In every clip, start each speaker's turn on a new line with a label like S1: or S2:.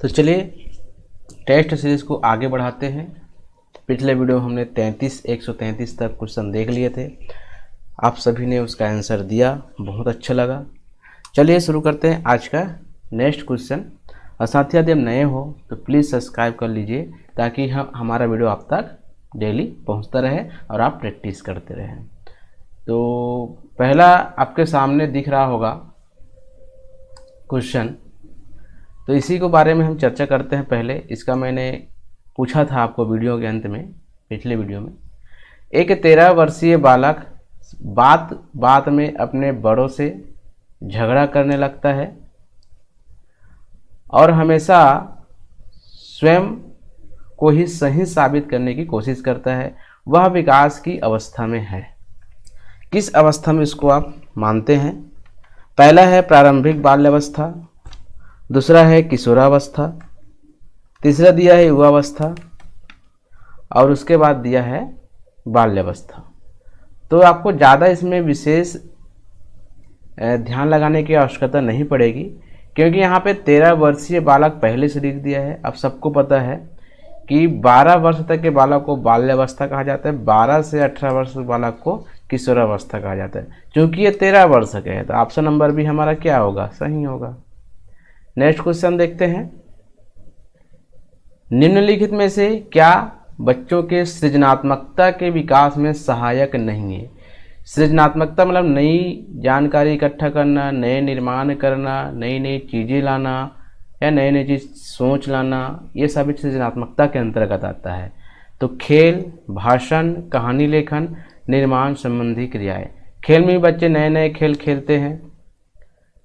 S1: तो चलिए test series को आगे बढ़ाते हैं। पिछले वीडियो हमने 133 तक क्वेश्चन देख लिए थे। आप सभी ने उसका आंसर दिया, बहुत अच्छा लगा। चलिए शुरू करते हैं आज का नेक्स्ट क्वेश्चन। और साथ ही यदि आप नए हो तो प्लीज़ सब्सक्राइब कर लीजिए ताकि हमारा वीडियो आप तक डेली पहुंचता रहे और आप प्रैक्टिस करते रहें। तो पहला आपके सामने दिख रहा होगा क्वेश्चन, तो इसी को बारे में हम चर्चा करते हैं। पहले इसका मैंने पूछा था आपको वीडियो के अंत में, पिछले वीडियो में। एक 13 वर्षीय बालक बात बात में अपने बड़ों से झगड़ा करने लगता है और हमेशा स्वयं को ही सही साबित करने की कोशिश करता है। वह विकास की अवस्था में है। किस अवस्था में इसको आप मानते हैं? पहला है प्रारंभिक बाल्यावस्था, दूसरा है किशोरावस्था, तीसरा दिया है युवावस्था और उसके बाद दिया है बाल्यावस्था। तो आपको ज़्यादा इसमें विशेष ध्यान लगाने की आवश्यकता नहीं पड़ेगी, क्योंकि यहाँ पे 13 वर्षीय बालक पहले से लिख दिया है। अब सबको पता है कि 12 वर्ष तक के बालक को बाल्यावस्था कहा जाता है, 12 से 18 वर्ष के बालक को किशोरावस्था कहा जाता है। क्योंकि ये 13 वर्ष के है तो ऑप्शन नंबर भी हमारा क्या होगा? सही होगा। नेक्स्ट क्वेश्चन देखते हैं। निम्नलिखित में से क्या बच्चों के सृजनात्मकता के विकास में सहायक नहीं है? सृजनात्मकता मतलब नई जानकारी इकट्ठा करना, नए निर्माण करना, नई नई चीज़ें लाना या नई नई चीज़ सोच लाना, ये सभी सृजनात्मकता के अंतर्गत आता है। तो खेल, भाषण, कहानी लेखन, निर्माण संबंधी क्रियाएं। खेल में भी बच्चे नए नए खेल खेलते हैं,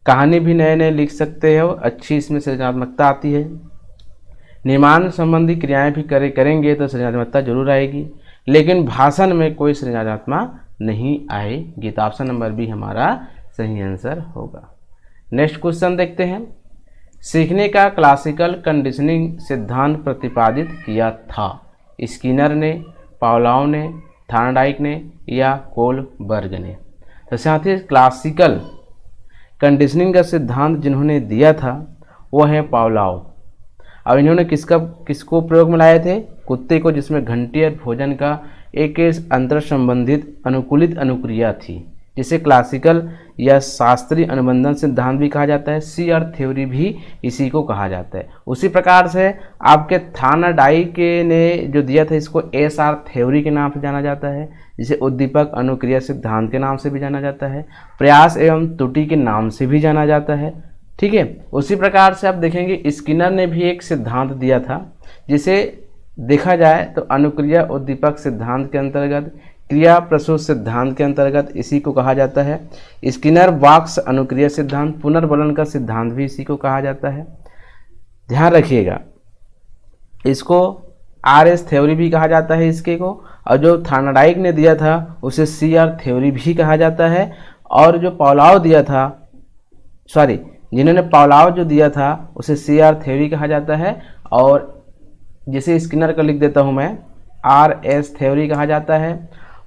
S1: कहानी भी नए नए लिख सकते हो, अच्छी इसमें सृजनात्मकता आती है। निर्माण संबंधी क्रियाएं भी करेंगे तो सृजनात्मकता जरूर आएगी, लेकिन भाषण में कोई सृजनात्मकता नहीं आएगी। तो ऑप्शन नंबर बी हमारा सही आंसर होगा। नेक्स्ट क्वेश्चन देखते हैं। सीखने का क्लासिकल कंडीशनिंग सिद्धांत प्रतिपादित किया था? स्किनर ने, पावलोव ने, थॉर्नडाइक ने या कोलबर्ग ने? तो साथ ही क्लासिकल कंडीशनिंग का सिद्धांत जिन्होंने दिया था वो है पावलोव। अब इन्होंने किसको प्रयोग में लाए थे? कुत्ते को, जिसमें घंटी और भोजन का एक अंतर संबंधित अनुकूलित अनुक्रिया थी, जिसे क्लासिकल या शास्त्रीय अनुबंधन सिद्धांत भी कहा जाता है। सीआर थ्योरी भी इसी को कहा जाता है। उसी प्रकार से आपके थॉर्नडाइक ने जो दिया था इसको एसआर थ्योरी के नाम से जाना जाता है, जिसे उद्दीपक अनुक्रिया सिद्धांत के नाम से भी जाना जाता है, प्रयास एवं त्रुटि के नाम से भी जाना जाता है। ठीक है। उसी प्रकार से आप देखेंगे स्किनर ने भी एक सिद्धांत दिया था, जिसे देखा जाए तो अनुक्रिया उद्दीपक सिद्धांत के अंतर्गत, क्रिया प्रसूत सिद्धांत के अंतर्गत इसी को कहा जाता है। स्किनर बॉक्स अनुक्रिया सिद्धांत, पुनर्बलन का सिद्धांत भी इसी को कहा जाता है। ध्यान रखिएगा, इसको आरएस थ्योरी भी कहा जाता है इसके को, और जो थॉर्नडाइक ने दिया था उसे सीआर थ्योरी भी कहा जाता है। और जो पावलोव दिया था, जिन्होंने पावलोव जो दिया था उसे सीआर थ्योरी कहा जाता है, और जिसे स्किनर का लिख देता हूं मैं, आरएस थ्योरी कहा जाता है।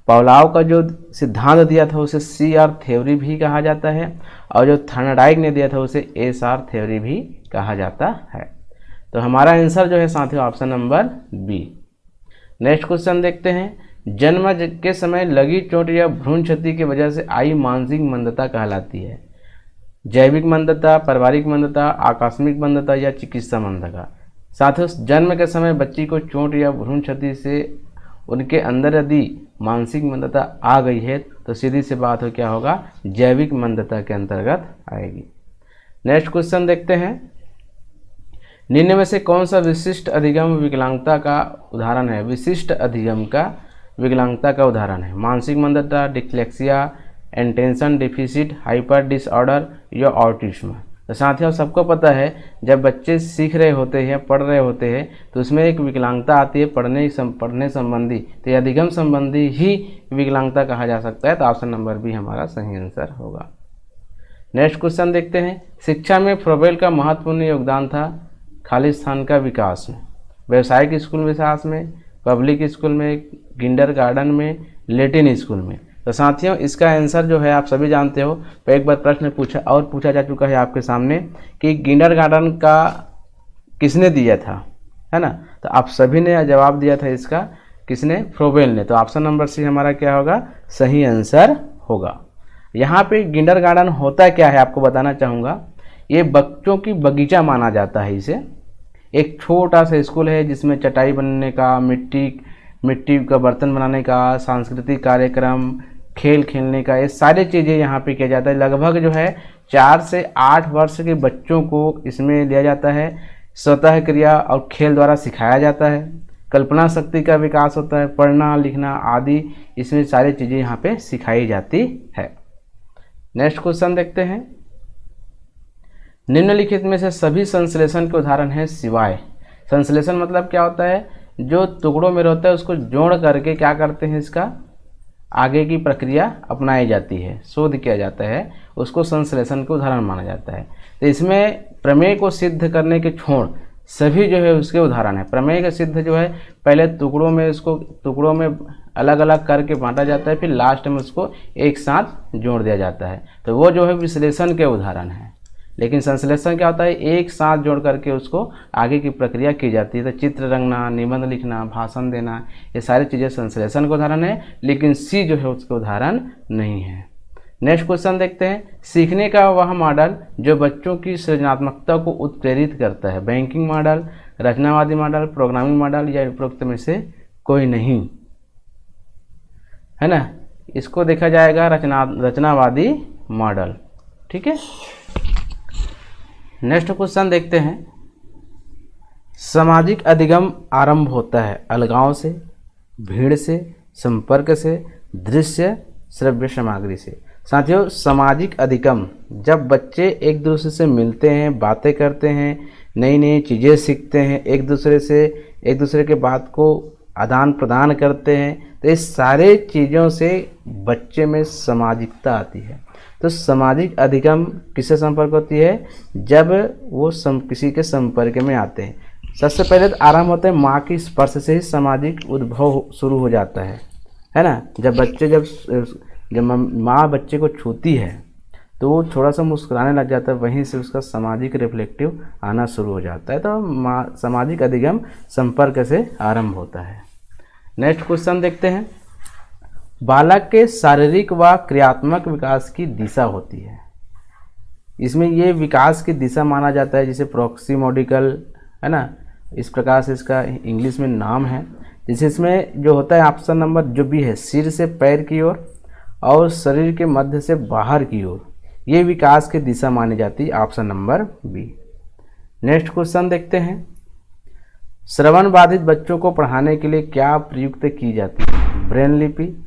S1: पावलोव का जो सिद्धांत दिया था उसे सीआर थ्योरी भी कहा जाता है, और जो थॉर्नडाइक ने दिया था उसे एसआर थ्योरी भी कहा जाता है। तो हमारा आंसर जो है साथियों option number B. Next question देखते हैं। जन्म के समय लगी चोट या भ्रूण क्षति की वजह से आई मानसिक मंदता कहलाती है? जैविक मंदता, पारिवारिक मंदता, आकस्मिक मंदता या चिकित्सा मंदता? साथियों जन्म के समय बच्ची को चोट या भ्रूण क्षति से उनके अंदर यदि मानसिक मंदता आ गई है तो सीधी सी बात हो क्या होगा? जैविक मंदता के अंतर्गत आएगी। नेक्स्ट क्वेश्चन देखते हैं। निम्न में से कौन सा विशिष्ट अधिगम विकलांगता का उदाहरण है? विशिष्ट अधिगम का विकलांगता का उदाहरण है? मानसिक मंदता, dyslexia, attention deficit hyper disorder या ऑटिज्म? तो साथियों सबको पता है जब बच्चे सीख रहे होते हैं, पढ़ रहे होते हैं, तो उसमें एक विकलांगता आती है पढ़ने संबंधी, तो अधिगम संबंधी ही विकलांगता कहा जा सकता है। तो ऑप्शन नंबर बी हमारा सही आंसर होगा। नेक्स्ट क्वेश्चन देखते हैं। शिक्षा में फ्रोबेल का महत्वपूर्ण योगदान था खाली स्थान का विकास में? व्यावसायिक स्कूल विकास में, पब्लिक स्कूल में, किंडरगार्टन में, लैटिन स्कूल में? तो साथियों इसका आंसर जो है आप सभी जानते हो, तो एक बार प्रश्न पूछा जा चुका है आपके सामने कि किंडरगार्टन का किसने दिया था, है ना। तो आप सभी ने जवाब दिया था इसका, किसने, फ्रोबेल ने। तो ऑप्शन नंबर सी हमारा क्या होगा, सही आंसर होगा। यहाँ पे किंडरगार्टन होता क्या है आपको बताना चाहूँगा। ये बच्चों की बगीचा माना जाता है इसे। एक छोटा सा स्कूल है जिसमें चटाई बनने का, मिट्टी का बर्तन बनाने का, सांस्कृतिक कार्यक्रम, खेल खेलने का, ये सारी चीज़ें यहाँ पे किया जाता है। लगभग जो है 4 से 8 वर्ष के बच्चों को इसमें लिया जाता है। स्वतः क्रिया और खेल द्वारा सिखाया जाता है। कल्पना शक्ति का विकास होता है, पढ़ना लिखना आदि, इसमें सारी चीज़ें यहाँ पे सिखाई जाती है। नेक्स्ट क्वेश्चन देखते हैं। निम्नलिखित में से सभी संश्लेषण के उदाहरण हैं सिवाय। संश्लेषण मतलब क्या होता है, जो टुकड़ों में रहता है उसको जोड़ करके क्या करते हैं, इसका आगे की प्रक्रिया अपनाई जाती है, शोध किया जाता है, उसको संश्लेषण के उदाहरण माना जाता है। तो इसमें प्रमेय को सिद्ध करने के छोड़ सभी जो है उसके उदाहरण है। प्रमेय का सिद्ध जो है पहले टुकड़ों में अलग अलग करके बांटा जाता है, फिर लास्ट में उसको एक साथ जोड़ दिया जाता है। तो वो जो है विश्लेषण के उदाहरण है। लेकिन संश्लेषण क्या होता है, एक साथ जोड़ करके उसको आगे की प्रक्रिया की जाती है। तो चित्र रंगना, निबंध लिखना, भाषण देना, ये सारी चीज़ें संश्लेषण का उदाहरण है, लेकिन सी जो है उसके उदाहरण नहीं है। नेक्स्ट क्वेश्चन देखते हैं। सीखने का वह मॉडल जो बच्चों की सृजनात्मकता को उत्प्रेरित करता है, बैंकिंग मॉडल, रचनावादी मॉडल, प्रोग्रामिंग मॉडल या उपरोक्त में से कोई नहीं, है ना। इसको देखा जाएगा रचनावादी मॉडल। ठीक है। नेक्स्ट क्वेश्चन देखते हैं। सामाजिक अधिगम आरंभ होता है अलगाव से, भीड़ से, संपर्क से, दृश्य श्रव्य सामग्री से। साथियों, सामाजिक अधिगम जब बच्चे एक दूसरे से मिलते हैं, बातें करते हैं, नई नई चीज़ें सीखते हैं, एक दूसरे के बात को आदान प्रदान करते हैं, तो इस सारे चीज़ों से बच्चे में सामाजिकता आती है। तो सामाजिक अधिगम किससे संपर्क होती है, जब वो किसी के संपर्क में आते हैं। सबसे पहले तो आरंभ होता है माँ की स्पर्श से ही सामाजिक उद्भव शुरू हो जाता है ना। जब माँ बच्चे को छूती है तो वो थोड़ा सा मुस्कुराने लग जाता है, वहीं से उसका सामाजिक रिफ्लेक्टिव आना शुरू हो जाता है। तो सामाजिक अधिगम संपर्क से आरंभ होता है। नेक्स्ट क्वेश्चन देखते हैं। बालक के शारीरिक व क्रियात्मक विकास की दिशा होती है। इसमें ये विकास की दिशा माना जाता है जिसे प्रॉक्सिमोडिकल, है ना, इस प्रकार से इसका इंग्लिश में नाम है। जैसे इसमें जो होता है ऑप्शन नंबर जो भी है, सिर से पैर की ओर और शरीर के मध्य से बाहर की ओर, ये विकास की दिशा मानी जाती है, option number B. Next question देखते हैं। श्रवण बाधित बच्चों को पढ़ाने के लिए क्या प्रयुक्त की जाती है, ब्रेन लिपि,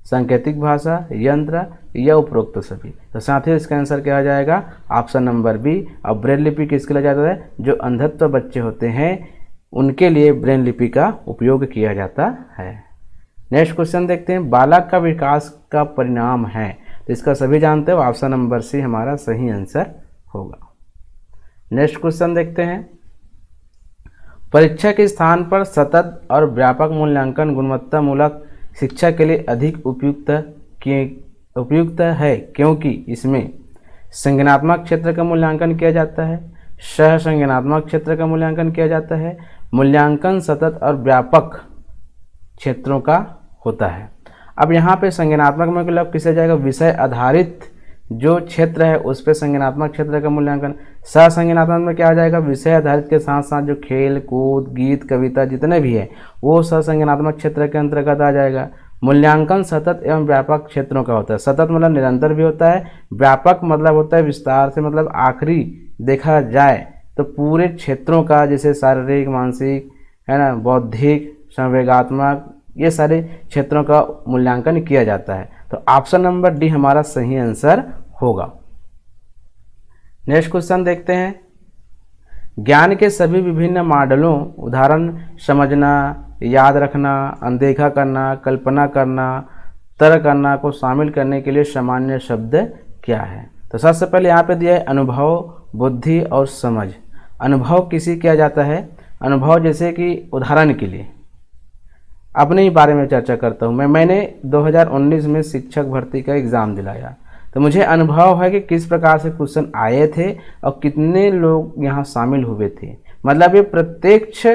S1: सांकेतिक भाषा, यंत्र या उपरोक्त सभी। तो साथियों इसका आंसर क्या आ जाएगा, ऑप्शन नंबर बी। अब ब्रेन लिपि किसके लिए जाता है, जो अंधत्व बच्चे होते हैं उनके लिए ब्रेन लिपि का उपयोग किया जाता है। नेक्स्ट क्वेश्चन देखते हैं। बालक का विकास का परिणाम है, तो इसका सभी जानते हो, ऑप्शन नंबर सी हमारा सही आंसर होगा। नेक्स्ट क्वेश्चन देखते हैं। परीक्षा के स्थान पर सतत और व्यापक मूल्यांकन गुणवत्ता मूलक शिक्षा के लिए अधिक उपयुक्त है क्योंकि इसमें संज्ञानात्मक क्षेत्र का मूल्यांकन किया जाता है, सह संज्ञानात्मक क्षेत्र का मूल्यांकन किया जाता है, मूल्यांकन सतत और व्यापक क्षेत्रों का होता है। अब यहाँ पे संज्ञानात्मक में मतलब किसे जाएगा, विषय आधारित जो क्षेत्र है उस पर संज्ञानात्मक क्षेत्र का मूल्यांकन। सह संज्ञानात्मक में क्या आ जाएगा, विषय आधारित के साथ साथ जो खेल कूद गीत कविता जितने भी है वो सह संज्ञानात्मक क्षेत्र के अंतर्गत आ जाएगा। मूल्यांकन सतत एवं व्यापक क्षेत्रों का होता है। सतत मतलब निरंतर भी होता है, व्यापक मतलब होता है विस्तार से, मतलब आखिरी देखा जाए तो पूरे क्षेत्रों का, जैसे शारीरिक, मानसिक, है ना, बौद्धिक, संवेगात्मक, ये सारे क्षेत्रों का मूल्यांकन किया जाता है। तो ऑप्शन नंबर डी हमारा सही आंसर होगा। नेक्स्ट क्वेश्चन देखते हैं। ज्ञान के सभी विभिन्न मॉडलों, उदाहरण समझना, याद रखना, अनदेखा करना, कल्पना करना, तर्क करना को शामिल करने के लिए सामान्य शब्द क्या है। तो सबसे पहले यहाँ पे दिया है अनुभव, बुद्धि और समझ। अनुभव किसी किया जाता है, अनुभव जैसे कि उदाहरण के लिए अपने ही बारे में चर्चा करता हूँ। मैंने 2019 में शिक्षक भर्ती का एग्ज़ाम दिलाया, तो मुझे अनुभव है कि किस प्रकार से क्वेश्चन आए थे और कितने लोग यहाँ शामिल हुए थे। मतलब ये प्रत्यक्ष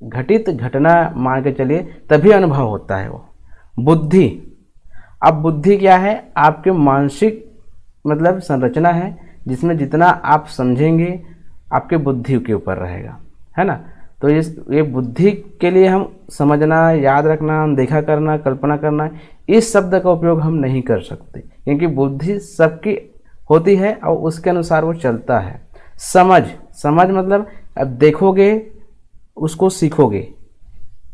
S1: घटित घटना मान के चलिए, तभी अनुभव होता है वो। बुद्धि, अब बुद्धि क्या है? आपके मानसिक मतलब संरचना है, जिसमें जितना आप समझेंगे आपके बुद्धि के ऊपर रहेगा, है ना। तो ये बुद्धि के लिए हम समझना, याद रखना, अनदेखा करना, कल्पना करना, इस शब्द का उपयोग हम नहीं कर सकते, क्योंकि बुद्धि सबकी होती है और उसके अनुसार वो चलता है। समझ, समझ मतलब अब देखोगे उसको सीखोगे,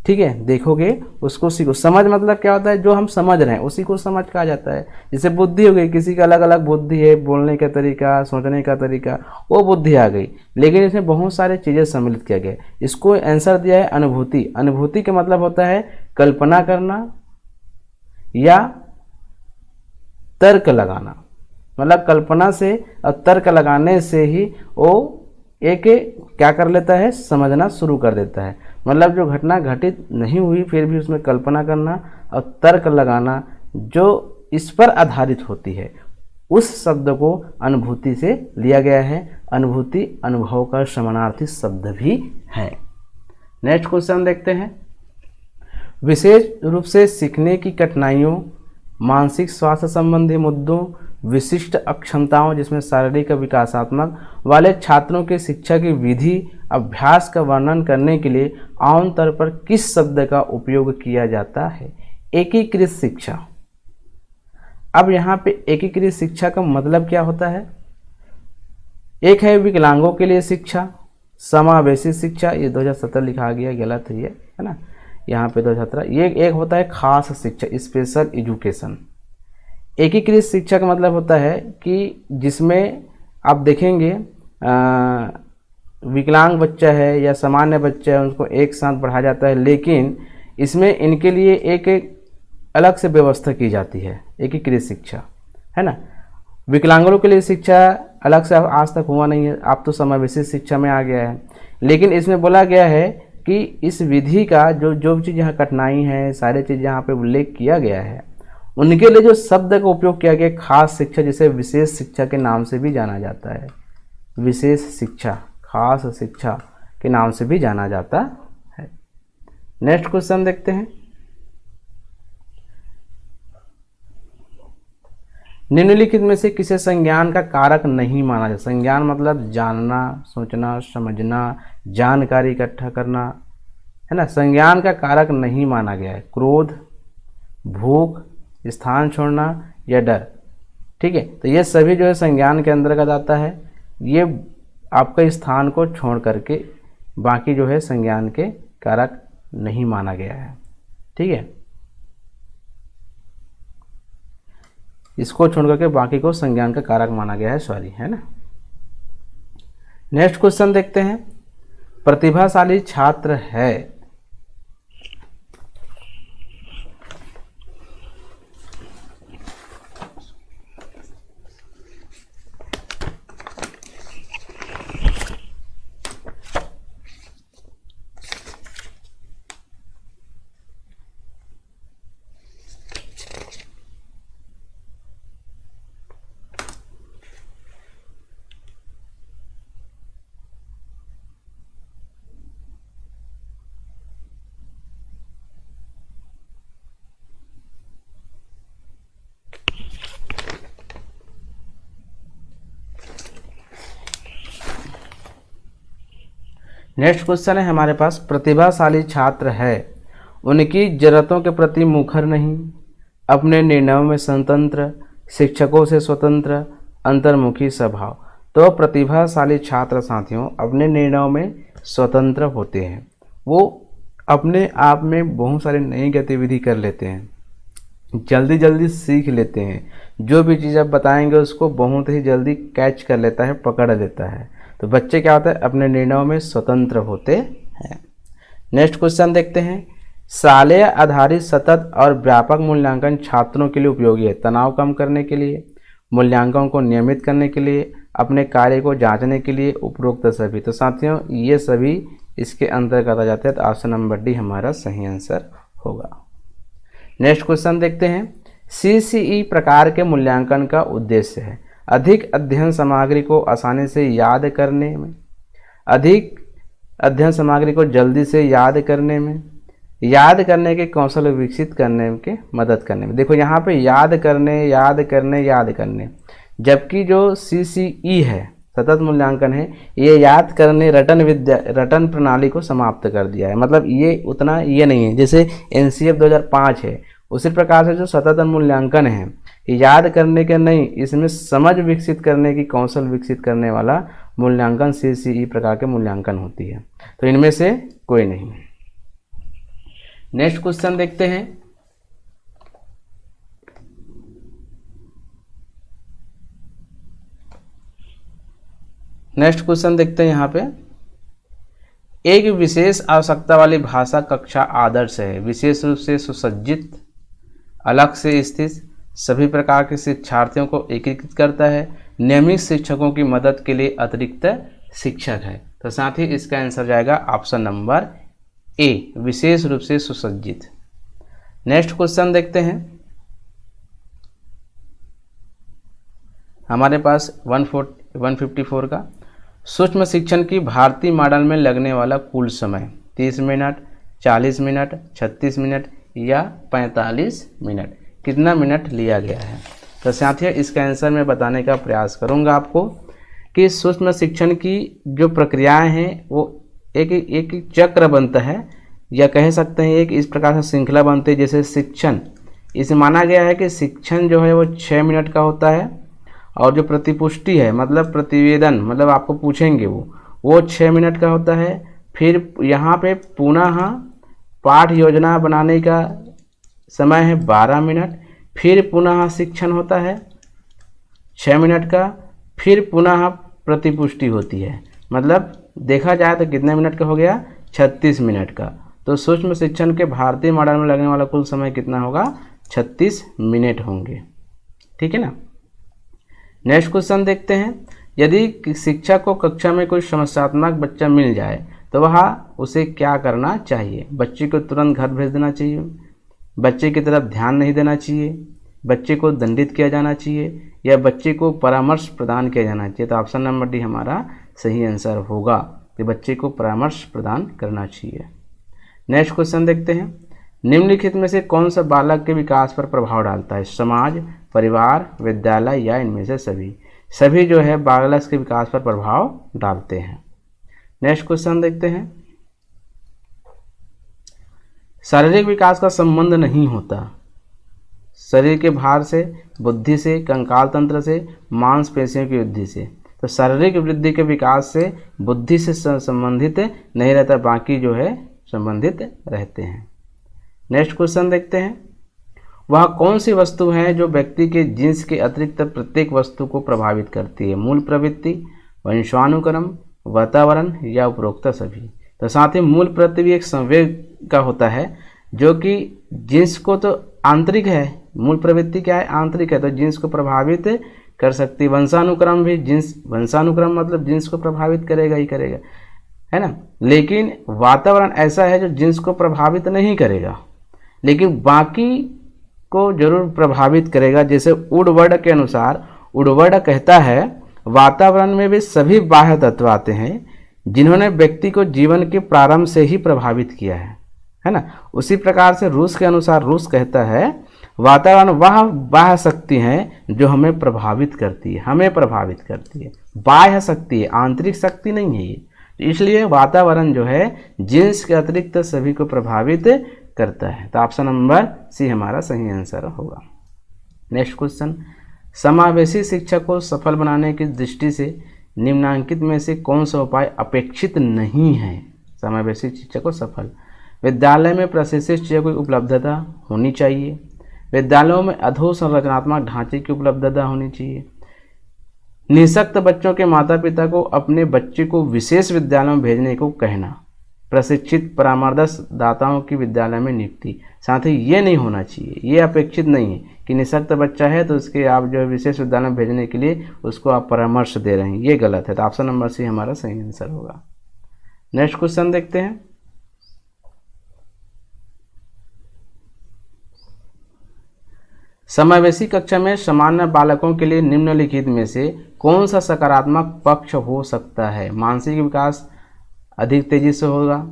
S1: ठीक है, देखोगे उसको सीखो। समझ मतलब क्या होता है? जो हम समझ रहे हैं उसी को समझ कहा जाता है। जैसे बुद्धि हो गई, किसी का अलग अलग बुद्धि है, बोलने का तरीका, सोचने का तरीका, वो बुद्धि आ गई। लेकिन इसमें बहुत सारे चीज़ें सम्मिलित किया गया। इसको आंसर दिया है अनुभूति। अनुभूति का मतलब होता है कल्पना करना या तर्क लगाना। मतलब कल्पना से और तर्क लगाने से ही वो एक क्या कर लेता है? समझना शुरू कर देता है। मतलब जो घटना घटित नहीं हुई फिर भी उसमें कल्पना करना और तर्क लगाना जो इस पर आधारित होती है, उस शब्द को अनुभूति से लिया गया है। अनुभूति अनुभव का समानार्थी शब्द भी है। नेक्स्ट क्वेश्चन देखते हैं। विशेष रूप से सीखने की कठिनाइयों, मानसिक स्वास्थ्य संबंधी मुद्दों, विशिष्ट अक्षमताओं जिसमें शारीरिक विकासात्मक वाले छात्रों के शिक्षा की विधि अभ्यास का वर्णन करने के लिए आमतौर पर किस शब्द का उपयोग किया जाता है? एकीकृत शिक्षा। अब यहाँ पे एकीकृत शिक्षा का मतलब क्या होता है? एक है विकलांगों के लिए शिक्षा, समावेशी शिक्षा, ये 2017 लिखा गया, गलत है ये, है ना, यहाँ पे 2017। ये एक होता है खास शिक्षा, स्पेशल एजुकेशन। एकीकृत शिक्षा का मतलब होता है कि जिसमें आप देखेंगे विकलांग बच्चा है या सामान्य बच्चा है, उनको एक साथ पढ़ाया जाता है, लेकिन इसमें इनके लिए एक अलग से व्यवस्था की जाती है, एकीकृत शिक्षा, है ना। विकलांगों के लिए शिक्षा अलग से आज तक हुआ नहीं है, आप तो समावेशी शिक्षा में आ गया है। लेकिन इसमें बोला गया है कि इस विधि का जो चीज़ यहाँ कठिनाई है, सारी चीज़ यहाँ पे उल्लेख किया गया है, उनके लिए जो शब्द का उपयोग किया गया खास शिक्षा, जिसे विशेष शिक्षा के नाम से भी जाना जाता है। विशेष शिक्षा, खास शिक्षा के नाम से भी जाना जाता है। नेक्स्ट क्वेश्चन देखते हैं। निम्नलिखित में से किसे संज्ञान का कारक नहीं माना जाता? संज्ञान मतलब जानना, सोचना, समझना, जानकारी इकट्ठा करना, है ना। संज्ञान का कारक नहीं माना गया है क्रोध, भूख, स्थान छोड़ना या डर, ठीक है। तो ये सभी जो है संज्ञान के अंतर्गत आता है। ये आपका स्थान को छोड़ करके बाकी जो है संज्ञान के कारक नहीं माना गया है, ठीक है। इसको छोड़ करके बाकी को संज्ञान का कारक माना गया है, सॉरी, है ना। नेक्स्ट क्वेश्चन देखते हैं। प्रतिभाशाली छात्र है, नेक्स्ट क्वेश्चन है हमारे पास। प्रतिभाशाली छात्र है, उनकी जरूरतों के प्रति मुखर नहीं, अपने निर्णयों में स्वतंत्र, शिक्षकों से स्वतंत्र, अंतर्मुखी स्वभाव। तो प्रतिभाशाली छात्र साथियों अपने निर्णयों में स्वतंत्र होते हैं। वो अपने आप में बहुत सारी नई गतिविधि कर लेते हैं, जल्दी जल्दी सीख लेते हैं। जो भी चीज़ आप बताएंगे उसको बहुत ही जल्दी कैच कर लेता है, पकड़ लेता है। तो बच्चे क्या होता है? अपने निर्णयों में स्वतंत्र होते हैं। नेक्स्ट क्वेश्चन देखते हैं। शालेय आधारित सतत और व्यापक मूल्यांकन छात्रों के लिए उपयोगी है, तनाव कम करने के लिए, मूल्यांकन को नियमित करने के लिए, अपने कार्य को जांचने के लिए, उपरोक्त सभी। तो साथियों ये सभी इसके अंतर्गत आ जाते हैं। तो ऑप्शन नंबर डी हमारा सही आंसर होगा। नेक्स्ट क्वेश्चन देखते हैं। CCE प्रकार के मूल्यांकन का उद्देश्य है अधिक अध्ययन सामग्री को आसानी से याद करने में, अधिक अध्ययन सामग्री को जल्दी से याद करने में, याद करने के कौशल विकसित करने के मदद करने में। देखो यहाँ पे याद करने, याद करने, याद करने, जबकि जो CCE है सतत मूल्यांकन है, ये याद करने रटन प्रणाली को समाप्त कर दिया है। मतलब ये उतना ये नहीं है, जैसे NCF 2005 है उसी प्रकार से जो सतत मूल्यांकन है याद करने के नहीं, इसमें समझ विकसित करने की कौशल विकसित करने वाला मूल्यांकन CCE प्रकार के मूल्यांकन होती है। तो इनमें से कोई नहीं। नेक्स्ट क्वेश्चन देखते हैं। नेक्स्ट क्वेश्चन देखते हैं यहाँ पे, एक विशेष आवश्यकता वाली भाषा कक्षा आदर्श है, विशेष रूप से सुसज्जित, अलग से स्थित, सभी प्रकार के शिक्षार्थियों को एकीकृत करता है, नियमित शिक्षकों की मदद के लिए अतिरिक्त शिक्षक है। तो साथ ही इसका आंसर जाएगा ऑप्शन नंबर ए, विशेष रूप से सुसज्जित। नेक्स्ट क्वेश्चन देखते हैं। हमारे पास 154 का, सूक्ष्म शिक्षण की भारतीय मॉडल में लगने वाला कुल समय 30 मिनट, 40 मिनट, 36 मिनट या 45 मिनट, कितना मिनट लिया गया है। तो साथियों इसका आंसर मैं बताने का प्रयास करूंगा आपको कि सूक्ष्म शिक्षण की जो प्रक्रियाएं हैं वो एक चक्र बनता है, या कह सकते हैं एक इस प्रकार से श्रृंखला बनती है। जैसे शिक्षण, इसे माना गया है कि शिक्षण जो है वो 6 मिनट का होता है, और जो प्रतिपुष्टि है मतलब प्रतिवेदन, मतलब आपको पूछेंगे वो 6 मिनट का होता है। फिर यहाँ पे पुनः पाठ योजना बनाने का समय है 12 मिनट, फिर पुनः शिक्षण होता है 6 मिनट का, फिर पुनः प्रतिपुष्टि होती है। मतलब देखा जाए तो कितने मिनट का हो गया, 36 मिनट का। तो सूक्ष्म शिक्षण के भारतीय मॉडल में लगने वाला कुल समय कितना होगा, 36 मिनट होंगे। ठीक है ना। नेक्स्ट क्वेश्चन देखते हैं। यदि शिक्षक को कक्षा में कोई समस्यात्मक बच्चा मिल जाए तो वह उसे क्या करना चाहिए। बच्चे को तुरंत घर भेज देना चाहिए, बच्चे की तरफ ध्यान नहीं देना चाहिए, बच्चे को दंडित किया जाना चाहिए, या बच्चे को परामर्श प्रदान किया जाना चाहिए। तो ऑप्शन नंबर डी हमारा सही आंसर होगा कि बच्चे को परामर्श प्रदान करना चाहिए। नेक्स्ट क्वेश्चन देखते हैं। निम्नलिखित में से कौन सा बालक के विकास पर प्रभाव डालता है, समाज, परिवार, विद्यालय या इनमें से सभी। सभी जो है बालक के विकास पर प्रभाव डालते हैं। नेक्स्ट क्वेश्चन देखते हैं। शारीरिक विकास का संबंध नहीं होता शरीर के भार से, बुद्धि से, कंकाल तंत्र से, मांसपेशियों की वृद्धि से। तो शारीरिक वृद्धि के विकास से बुद्धि से संबंधित नहीं रहता, बाकी जो है संबंधित रहते हैं। नेक्स्ट क्वेश्चन देखते हैं। वह कौन सी वस्तु है जो व्यक्ति के जीन्स के अतिरिक्त प्रत्येक वस्तु को प्रभावित करती है। मूल प्रवृत्ति, वंशानुक्रम, वातावरण या उपरोक्त सभी। तो साथ ही मूल प्रवृत्ति भी एक संवेग का होता है जो कि जीन्स को तो आंतरिक है, मूल प्रवृत्ति क्या है, आंतरिक है, तो जीन्स को प्रभावित कर सकती है। वंशानुक्रम भी वंशानुक्रम मतलब जीन्स को प्रभावित करेगा ही करेगा, है ना। लेकिन वातावरण ऐसा है जो जीन्स को प्रभावित नहीं करेगा लेकिन बाकी को जरूर प्रभावित करेगा। जैसे वुडवर्ड के अनुसार, वुडवर्ड कहता है वातावरण में भी सभी बाह्य तत्व आते हैं जिन्होंने व्यक्ति को जीवन के प्रारंभ से ही प्रभावित किया है ना। उसी प्रकार से रूस के अनुसार, रूस कहता है वातावरण वह बाह्य शक्ति है जो हमें प्रभावित करती है, हमें प्रभावित करती है, बाह्य शक्ति है, आंतरिक शक्ति नहीं है ये। इसलिए वातावरण जो है जीन्स के अतिरिक्त सभी को प्रभावित करता है। तो ऑप्शन नंबर सी हमारा सही आंसर होगा। Next question. समावेशी शिक्षा को सफल बनाने की दृष्टि से निम्नांकित में से कौन सा उपाय अपेक्षित नहीं है। समावेशी शिक्षा को सफल, विद्यालय में प्रशिक्षित शिक्षक की उपलब्धता होनी चाहिए, विद्यालयों में अधोसंरचनात्मक ढांचे की उपलब्धता होनी चाहिए, निःशक्त बच्चों के माता पिता को अपने बच्चे को विशेष विद्यालयों में भेजने को कहना, प्रशिक्षित परामर्श दाताओं की विद्यालय में नियुक्ति। साथ ही ये नहीं होना चाहिए, ये अपेक्षित नहीं है कि निःशक्त बच्चा है तो उसके आप जो है विशेष विद्यालय में भेजने के लिए उसको आप परामर्श दे रहे हैं, ये गलत है। तो ऑप्शन नंबर सी हमारा सही आंसर होगा। नेक्स्ट क्वेश्चन देखते हैं। समावेशी कक्षा में सामान्य बालकों के लिए निम्नलिखित में से कौन सा सकारात्मक पक्ष हो सकता है? मानसिक विकास अधिक तेजी से होगा,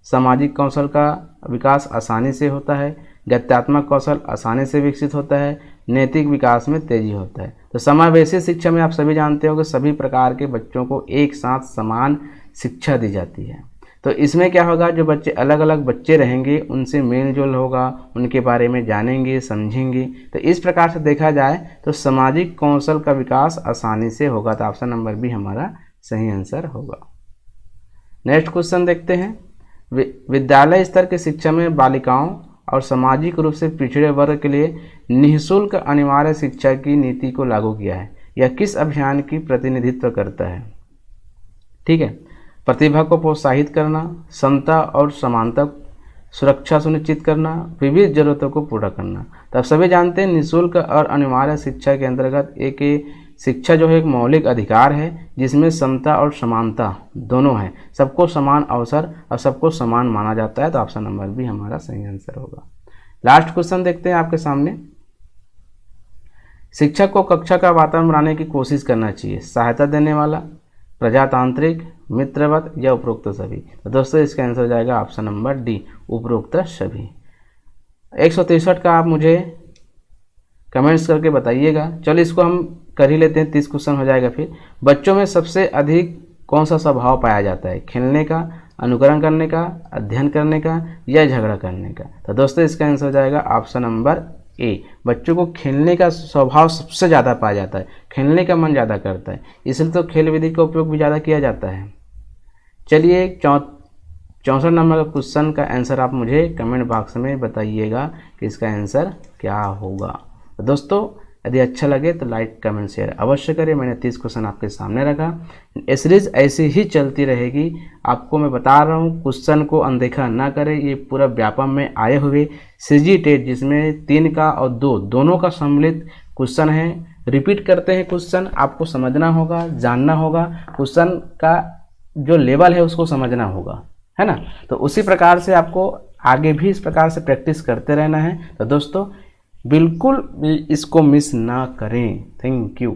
S1: सामाजिक कौशल का विकास आसानी से होता है, गत्यात्मक कौशल आसानी से विकसित होता है, नैतिक विकास में तेजी होता है। तो समावेशी शिक्षा में आप सभी जानते हो कि सभी प्रकार के बच्चों को एक साथ समान शिक्षा दी जाती है। तो इसमें क्या होगा, जो बच्चे अलग अलग बच्चे रहेंगे उनसे मेल जोल होगा, उनके बारे में जानेंगे समझेंगे। तो इस प्रकार से देखा जाए तो सामाजिक कौशल का विकास आसानी से होगा। तो ऑप्शन नंबर बी हमारा सही आंसर होगा। नेक्स्ट क्वेश्चन देखते हैं। विद्यालय स्तर की शिक्षा में बालिकाओं और सामाजिक रूप से पिछड़े वर्ग के लिए निःशुल्क अनिवार्य शिक्षा की नीति को लागू किया है। यह किस अभियान की प्रतिनिधित्व करता है? ठीक है, प्रतिभा को प्रोत्साहित करना, समता और समानता सुरक्षा सुनिश्चित करना, विविध जरूरतों को पूरा करना। तो आप सभी जानते हैं निःशुल्क और अनिवार्य शिक्षा के अंतर्गत एक शिक्षा जो है एक मौलिक अधिकार है जिसमें समता और समानता दोनों है, सबको समान अवसर और सबको समान माना जाता है। तो ऑप्शन नंबर बी हमारा सही आंसर होगा। लास्ट क्वेश्चन देखते हैं आपके सामने। शिक्षक को कक्षा का वातावरण बनाने की कोशिश करना चाहिए, सहायता देने वाला, प्रजातांत्रिक, मित्रवत या उपरोक्त सभी। तो दोस्तों इसका आंसर हो जाएगा ऑप्शन नंबर डी, उपरोक्त सभी। 163 का आप मुझे कमेंट्स करके बताइएगा। चलो इसको हम कर ही लेते हैं, 30 क्वेश्चन हो जाएगा। फिर बच्चों में सबसे अधिक कौन सा स्वभाव पाया जाता है? खेलने का, अनुकरण करने का, अध्ययन करने का या झगड़ा करने का? तो दोस्तों इसका आंसर हो जाएगा ऑप्शन नंबर ए, बच्चों को खेलने का स्वभाव सबसे ज़्यादा पाया जाता है, खेलने का मन ज़्यादा करता है, इसलिए तो खेल विधि का उपयोग भी ज़्यादा किया जाता है। चलिए 64 नंबर का क्वेश्चन का आंसर आप मुझे कमेंट बॉक्स में बताइएगा कि इसका आंसर क्या होगा। तो दोस्तों यदि अच्छा लगे तो लाइक कमेंट शेयर अवश्य करें। मैंने 30 क्वेश्चन आपके सामने रखा, ये सीरीज ऐसी ही चलती रहेगी। आपको मैं बता रहा हूँ क्वेश्चन को अनदेखा ना करें। ये पूरा व्यापम में आए हुए सीजी टेट जिसमें 3 का और 2 दोनों का सम्मिलित क्वेश्चन है। रिपीट करते हैं क्वेश्चन, आपको समझना होगा, जानना होगा, क्वेश्चन का जो लेवल है उसको समझना होगा, है ना। तो उसी प्रकार से आपको आगे भी इस प्रकार से प्रैक्टिस करते रहना है। तो दोस्तों बिल्कुल इसको मिस ना करें। Thank you.